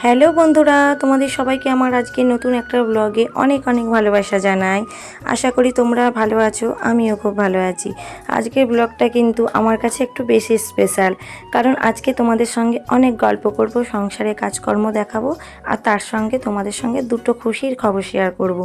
Hello বন্ধুরা, তোমাদের সবাইকে আমার আজকে নতুন একটা ব্লগে অনেক অনেক ভালোবাসা জানাই। আশা করি তোমরা ভালো আছো, আমিও খুব ভালো আছি। আজকের ব্লগটা কিন্তু আমার কাছে একটু বেশি স্পেশাল, কারণ আজকে তোমাদের সঙ্গে অনেক গল্প করব, সংসারে কাজকর্ম দেখাবো, আর তার সঙ্গে তোমাদের সঙ্গে দুটো খুশির খবর শেয়ার করব।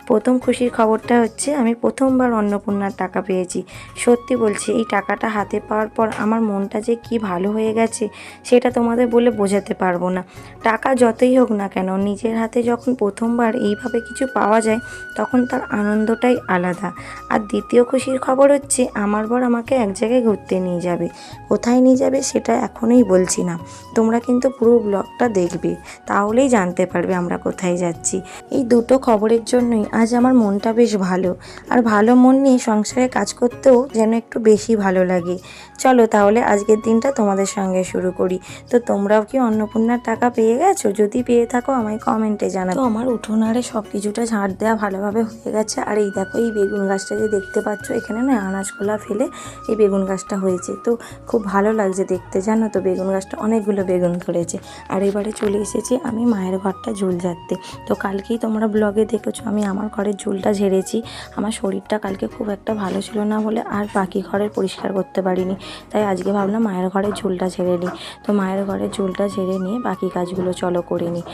প্রথম খুশির খবরটা হচ্ছে আমি প্রথমবার অন্নপূর্ণার টাকা পেয়েছি। সত্যি বলছি, এই টাকাটা হাতে পাওয়ার পর আমার মনটা যে কি ভালো হয়ে গেছে সেটা তোমাদের বলে বোঝাতে পারবো না। টাকা যতই হোক না কেন, নিজের হাতে যখন প্রথমবার এইভাবে কিছু পাওয়া যায় তখন তার আনন্দটাই আলাদা। আর দ্বিতীয় খুশির খবর হচ্ছে আমার বর আমাকে এক জায়গায় ঘুরতে নিয়ে যাবে। কোথায় নিয়ে যাবে সেটা এখনই বলছি না, তোমরা কিন্তু পুরো ব্লগটা দেখবে, তাহলেই জানতে পারবে আমরা কোথায় যাচ্ছি। এই দুটো খবরের জন্যই আজ আমার মনটা বেশ ভালো, আর ভালো মন নিয়ে সংসারে কাজ করতেও যেন একটু বেশি ভালো লাগে। চলো তাহলে আজকের দিনটা তোমাদের সঙ্গে শুরু করি। তো তোমরাও কি অন্নপূর্ণার টাকা পেয়ে গেছো? যদি পেয়ে থাকো আমায় কমেন্টে জানাও। তো আমার উঠোনারে সব কিছুটা ঝাড় দেওয়া ভালোভাবে হয়ে গেছে। আর এই দেখো, এই বেগুন গাছটা যে দেখতে পাচ্ছ, এখানে না আনাজগুলা ফেলে এই বেগুন গাছটা হয়েছে। তো খুব ভালো লাগছে দেখতে, জানো তো, বেগুন গাছটা অনেকগুলো বেগুন ধরেছে। আর এবারে চলে এসেছি আমি মায়ের ঘরটা ঝুল ঝাড়তে। তো কালকেই তোমরা ব্লগে দেখেছো আমি আমার ঘরের ঝুলটা ঝেড়েছি। আমার শরীরটা কালকে খুব একটা ভালো ছিল না বলে আর বাকি ঘরের পরিষ্কার করতে পারিনি, তাই আজকে ভাবলাম মায়ের ঘরের ঝুলটা ঝেড়ে নিই। তো মায়ের ঘরের ঝুলটা ঝেড়ে নিয়ে বাকি কাজগুলো চলো করে নিই।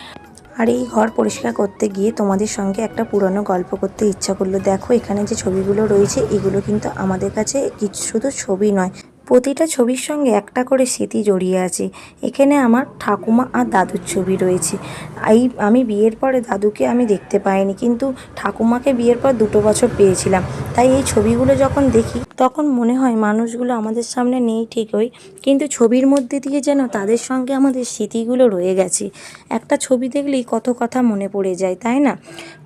আর এই ঘর পরিষ্কার করতে গিয়ে তোমাদের সঙ্গে একটা পুরনো গল্প করতে ইচ্ছা করলো। দেখো, এখানে যে ছবিগুলো রয়েছে এগুলো কিন্তু আমাদের কাছে কিছু শুধু ছবি নয়, প্রতিটা ছবির সঙ্গে একটা করে স্মৃতি জড়িয়ে আছে। এখানে আমার ঠাকুমা আর দাদুর ছবি রয়েছে। আমি বিয়ের পরে দাদুকে আমি দেখতে পাইনি, কিন্তু ঠাকুমাকে বিয়ের পর 2 বছর পেয়েছিলাম। তাই এই ছবিগুলো যখন দেখি তখন মনে হয় মানুষগুলো আমাদের সামনে নেই ঠিকই, কিন্তু ছবির মধ্যে দিয়ে যেন তাদের সঙ্গে আমাদের স্মৃতিগুলো রয়ে গেছে। একটা ছবি দেখলেই কত কথা মনে পড়ে যায়, তাই না?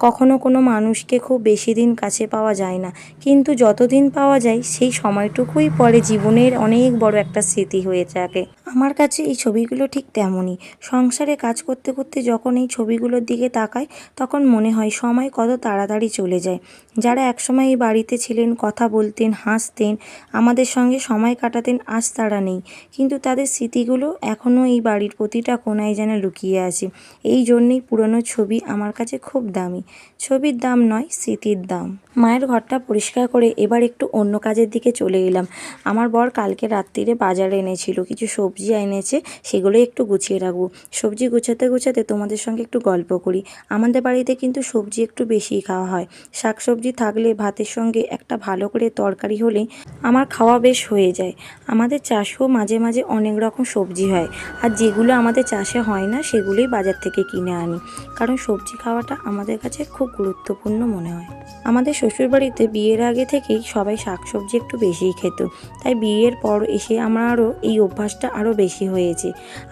কখনো কোনো মানুষকে খুব বেশি দিন কাছে পাওয়া যায় না, কিন্তু যতদিন পাওয়া যায় সেই সময়টুকুই পরে জীবনের অনেক বড় একটা স্মৃতি হয়ে থাকে। আমার কাছে এই ছবিগুলো ঠিক তেমনই। সংসারে কাজ করতে করতে যখন এই ছবিগুলোর দিকে তাকাই তখন মনে হয় সময় কত তাড়াতাড়ি চলে যায়। যারা একসময় এই বাড়িতে ছিলেন, কথা বলতেন, হাসতেন, আমাদের সঙ্গে সময় কাটাতেন, আজ তারা নেই, কিন্তু তাদের স্মৃতিগুলো এখনও এই বাড়ির প্রতিটা কোণায় যেন লুকিয়ে আছে। এই জন্যেই পুরনো ছবি আমার কাছে খুব দামি। ছবির দাম নয়, স্মৃতির দাম। মায়ের ঘরটা পরিষ্কার করে এবার একটু অন্য কাজের দিকে চলে এলাম। আমার বর কালকে রাত্রিরে বাজারে এনেছিল, কিছু সবজি এনেছে, সেগুলো একটু গুছিয়ে রাখবো। সবজি গুছাতে গুছাতে তোমাদের সঙ্গে একটু গল্প করি। আমাদের বাড়িতে কিন্তু সবজি একটু বেশিই খাওয়া হয়। শাকসবজি থাকলে ভাতের সঙ্গে একটা ভালো করে তরকারি হলে আমার খাওয়া বেশ হয়ে যায়। আমাদের চাষেও মাঝে মাঝে অনেক রকম সবজি হয়, আর যেগুলো আমাদের চাষে হয় না সেগুলোই বাজার থেকে কিনে আনি, কারণ সবজি খাওয়াটা আমাদের কাছে খুব গুরুত্বপূর্ণ মনে হয়। আমাদের শ্বশুরবাড়িতে বিয়ের আগে থেকেই সবাই শাকসবজি একটু বেশিই খেত, তাই বিয়ের পর এসে আমারও এই অভ্যাসটা আরও বেশি হয়েছে।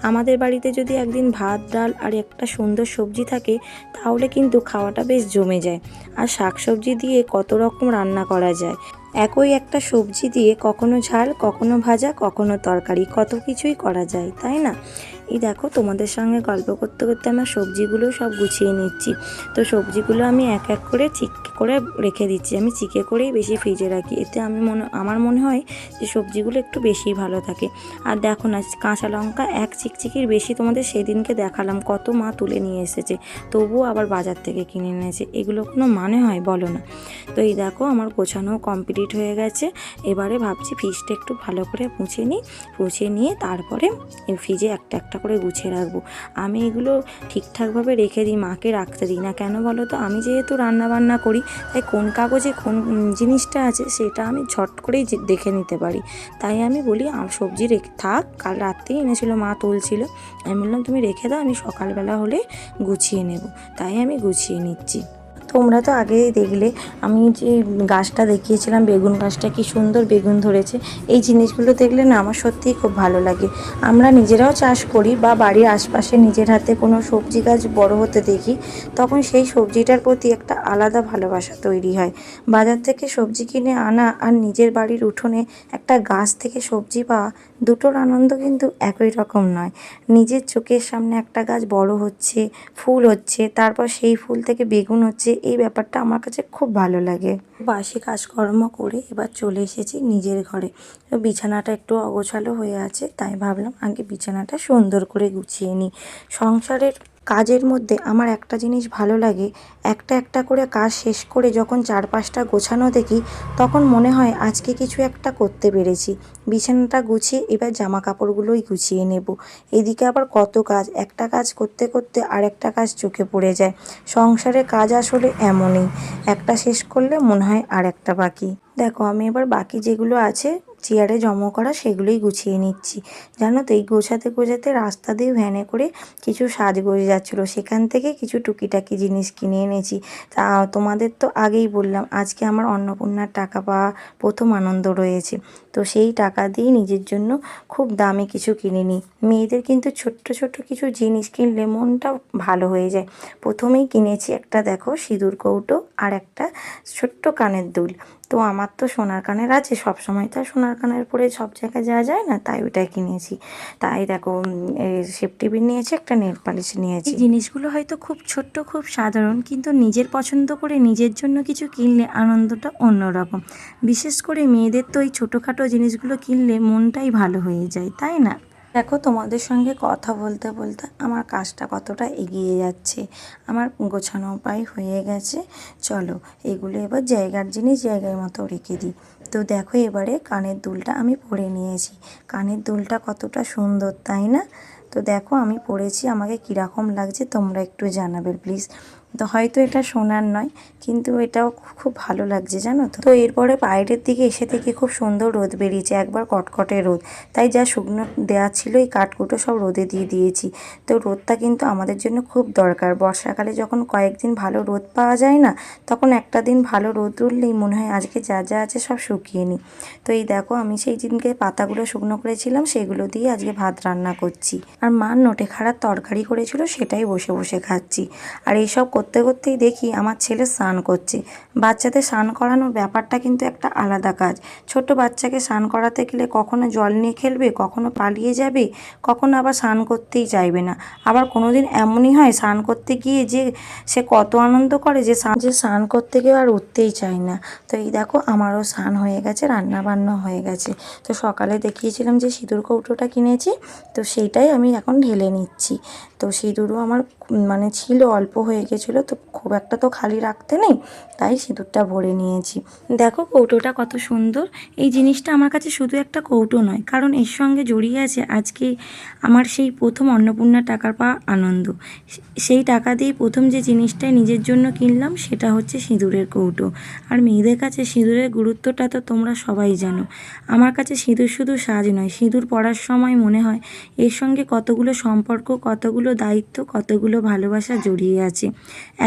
আমাদের বাড়িতে যদি একদিন ভাত, ডাল আর একটা সুন্দর সবজি থাকে তাহলে কিন্তু খাওয়াটা বেশ জমে যায়। আর শাকসবজি দিয়ে কত রকম রান্না করা যায়, একই একটা সবজি দিয়ে কখনো ঝাল, কখনো ভাজা, কখনো তরকারি, কত কিছুই করা যায়, তাই না? এই দেখো, তোমাদের সঙ্গে গল্প করতে করতে আমার সবজিগুলো সব গুছিয়ে নিচ্ছি। তো সবজিগুলো আমি এক এক করে চিকে করে রেখে দিচ্ছি। আমি চিকে করেই বেশি ফ্রিজে রাখি, এতে আমার মনে হয় যে সবজিগুলো একটু বেশি ভালো থাকে। আর দেখো না, কাঁচা লঙ্কা এক চিকচিকির বেশি তোমাদের সেদিনকে দেখালাম, কত মা তুলে নিয়ে এসেছে, তবুও আবার বাজার থেকে কিনে এনেছে। এগুলো কোনো মানে হয় বলো না? তো এই দেখো, আমার গোছানো কমপ্লিট হয়ে গেছে। এবারে ভাবছি ফ্রিজটা একটু ভালো করে মুছে নিয়ে তারপরে ফ্রিজে একটা একটা করে গুছিয়ে রাখবো। আমি এগুলো ঠিকঠাকভাবে রেখে দিই, মাকে রাখতে দিই না। কেন বলো তো? আমি যেহেতু রান্নাবান্না করি, তাই কোন কাগজে কোন জিনিসটা আছে সেটা আমি ঝট করেই দেখে নিতে পারি। তাই আমি বলি সবজি রেখে থাক, কাল রাত্রেই এনেছিল, মা তুলছিল, আমি বললাম তুমি রেখে দাও, আমি সকালবেলা হলে গুছিয়ে নেব। তাই আমি গুছিয়ে নিচ্ছি। তোমরা তো আগেই দেখলে আমি যে গাছটা দেখিয়েছিলাম, বেগুন গাছটা, কি সুন্দর বেগুন ধরেছে। এই জিনিসগুলো দেখলে না আমার সত্যিই খুব ভালো লাগে। আমরা নিজেরাও চাষ করি বা বাড়ির আশপাশে নিজের হাতে কোনো সবজি গাছ বড় হতে দেখি, তখন সেই সবজিটার প্রতি একটা আলাদা ভালোবাসা তৈরি হয়। বাজার থেকে সবজি কিনে আনা আর নিজের বাড়ির উঠোনে একটা গাছ থেকে সবজি পাওয়া, দুটোর আনন্দ কিন্তু একই রকম নয়। নিজের চোখের সামনে একটা গাছ বড় হচ্ছে, ফুল হচ্ছে, তারপর সেই ফুল থেকে বেগুন হচ্ছে, এই ব্যাপারটা আমার কাছে খুব ভালো লাগে। বাসি কাজকর্ম করে এবার চলে এসেছি নিজের ঘরে। তো বিছানাটা একটু অগোছালো হয়ে আছে, তাই ভাবলাম আগে বিছানাটা সুন্দর করে গুছিয়ে নিই। সংসারের কাজের মধ্যে আমার একটা জিনিস ভালো লাগে, একটা একটা করে কাজ শেষ করে যখন চারপাশটা গোছানো দেখি তখন মনে হয় আজকে কিছু একটা করতে পেরেছি। বিছানাটা গুছিয়ে এবার জামা কাপড়গুলোই গুছিয়ে নেব। এদিকে আবার কত কাজ, একটা কাজ করতে করতে আরেকটা কাজ চোখে পড়ে যায়। সংসারে কাজ আসলে এমনই, একটা শেষ করলে মনে হয় আর একটা বাকি। দেখো আমি এবার বাকি যেগুলো আছে চেয়ারে জমা করা সেগুলোই গুছিয়ে নিচ্ছি। জানো তো এই গোছাতে গোছাতে রাস্তা দিয়ে ভ্যানে করে কিছু সাজগোজ যাচ্ছিলো, সেখান থেকে কিছু টুকিটাকি জিনিস কিনে এনেছি। তা তোমাদের তো আগেই বললাম আজকে আমার অন্নপূর্ণার টাকা পাওয়া প্রথম আনন্দ রয়েছে। তো সেই টাকা দিয়ে নিজের জন্য খুব দামি কিছু কিনে নিই। মেয়েদের কিন্তু ছোট্ট ছোট্ট কিছু জিনিস কিনলে মনটা ভালো হয়ে যায়। প্রথমেই কিনেছি একটা দেখো সিঁদুর কৌটো আর একটা ছোট্ট কানের দুল। তো আমার তো সোনার কানের আছে, সব সময় তো আর সোনার কানের পরে সব জায়গায় যাওয়া যায় না, তাই ওইটাই কিনেছি। তাই দেখো সেফটি পিন নিয়েছি, একটা নেল পালিশ নিয়েছি। এই জিনিসগুলো হয়তো খুব ছোট্ট খুব সাধারণ, কিন্তু নিজের পছন্দ করে নিজের জন্য কিছু কিনলে আনন্দটা অন্যরকম। বিশেষ করে মেয়েদের তো এই ছোটোখাটো জিনিসগুলো কিনলে মনটাই ভালো হয়ে যায়, তাই না? দেখো তোমাদের সঙ্গে কথা বলতে বলতে আমার কাজটা কতটা এগিয়ে যাচ্ছে। আমার গোছানো প্রায় হয়ে গেছে। চলো এগুলো এবার জায়গার জিনিস জায়গার মতো রেখে দিই। তো দেখো এবারে কানের দুলটা আমি পরে নিয়েছি। কানের দুলটা কতটা সুন্দর তাই না? তো দেখো আমি পরেছি, আমাকে কীরকম লাগছে তোমরা একটু জানাবে প্লিজ। তো হয়তো এটা সোনার নয়, কিন্তু এটাও খুব ভালো লাগছে জানো তো। তো এরপরে বাইরের দিকে এসে থেকে খুব সুন্দর রোদ বেরিয়েছে, একবার কটকটে রোদ। তাই যা শুকনো দেওয়া ছিল এই কাঠকুটো সব রোদে দিয়ে দিয়েছি। তো রোদটা কিন্তু আমাদের জন্য খুব দরকার। বর্ষাকালে যখন কয়েকদিন ভালো রোদ পাওয়া যায় না, তখন একটা দিন ভালো রোদ উঠলেই মনে হয় আজকে যা যা আছে সব শুকিয়ে নিই। তো এই দেখো আমি সেই দিনকে পাতাগুলো শুকনো করেছিলাম সেগুলো দিয়ে আজকে ভাত রান্না করছি। আর মা নোটে খাড়ার তরকারি করেছিল সেটাই বসে বসে খাচ্ছি। আর এইসব করতে করতেই দেখি আমার ছেলে স্নান করছে। বাচ্চাদের স্নান করানোর ব্যাপারটা কিন্তু একটা আলাদা কাজ। ছোট বাচ্চাকে স্নান করাতে গেলে কখনো জল নিয়ে খেলবে, কখনো পালিয়ে যাবে, কখনো আবার স্নান করতেই চাইবে না। আবার কোনো দিন এমনই হয় স্নান করতে গিয়ে যে সে কত আনন্দ করে যে স্নান করতে গিয়ে আর উঠতেই চায় না। তো এই দেখো আমারও স্নান হয়ে গেছে, রান্না বান্না হয়ে গেছে। তো সকালে দেখিয়েছিলাম যে সিঁদুর কৌটোটা কিনেছি, তো সেইটাই আমি এখন ঢেলে নিচ্ছি। তো সিঁদুরও আমার মানে ছিল অল্প হয়ে গেছিলো, তো খুব একটা তো খালি রাখতে নেই, তাই সিঁদুরটা ভরে নিয়েছি। দেখো কৌটোটা কত সুন্দর। এই জিনিসটা আমার কাছে শুধু একটা কৌটো নয়, কারণ এর সঙ্গে জড়িয়ে আছে আজকে আমার সেই প্রথম অন্নপূর্ণা টাকার পাওয়া আনন্দ। সেই টাকা দিয়ে প্রথম যে জিনিসটাই নিজের জন্য কিনলাম সেটা হচ্ছে সিঁদুরের কৌটো। আর মেয়েদের কাছে সিঁদুরের গুরুত্বটা তো তোমরা সবাই জানো। আমার কাছে সিঁদুর শুধু সাজ নয়, সিঁদুর পরার সময় মনে হয় এর সঙ্গে কতগুলো সম্পর্ক, কতগুলো দায়িত্ব, কতগুলো ভালোবাসা জড়িয়ে আছে।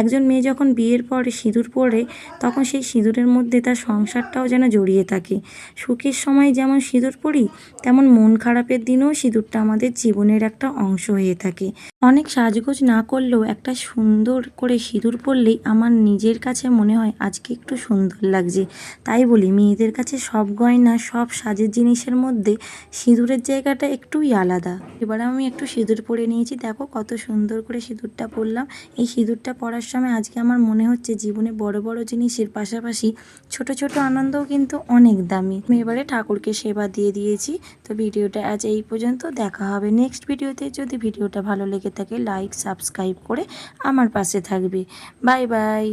একজন মেয়ে যখন বিয়ের পরে সিঁদুর পরে তখন সেই সিঁদুরের মধ্যে তার সংসারটাও যেন জড়িয়ে থাকে। সুখের সময় যেমন সিঁদুর পরি, তেমন মন খারাপের দিনেও সিঁদুরটা আমাদের জীবনের একটা অংশ হয়ে থাকে। অনেক সাজগোজ না করলেও একটা সুন্দর করে সিঁদুর পরলেই আমার নিজের কাছে মনে হয় আজকে একটু সুন্দর লাগছে। তাই বলি মেয়েদের কাছে সব গয়না সব সাজের জিনিসের মধ্যে সিঁদুরের জায়গাটা একটুই আলাদা। এবার আমি একটু সিঁদুর পরে নিয়েছি, দেখো কত সুন্দর করে সিঁদুরটা পরলাম। এই সিঁদুরটা পরার সময় আজকে আমার মনে হচ্ছে জীবনে বড় বড় জিনিসের পাশাপাশি ছোট ছোট আনন্দও কিন্তু অনেক দামি। আমি এবারে ঠাকুরকে সেবা দিয়ে দিয়েছি। তো ভিডিওটা আজ এই পর্যন্ত, দেখা হবে নেক্সট ভিডিওতে। যদি ভিডিওটা ভালো লেগে থাকে লাইক সাবস্ক্রাইব করে আমার পাশে থাকবে। Bye bye.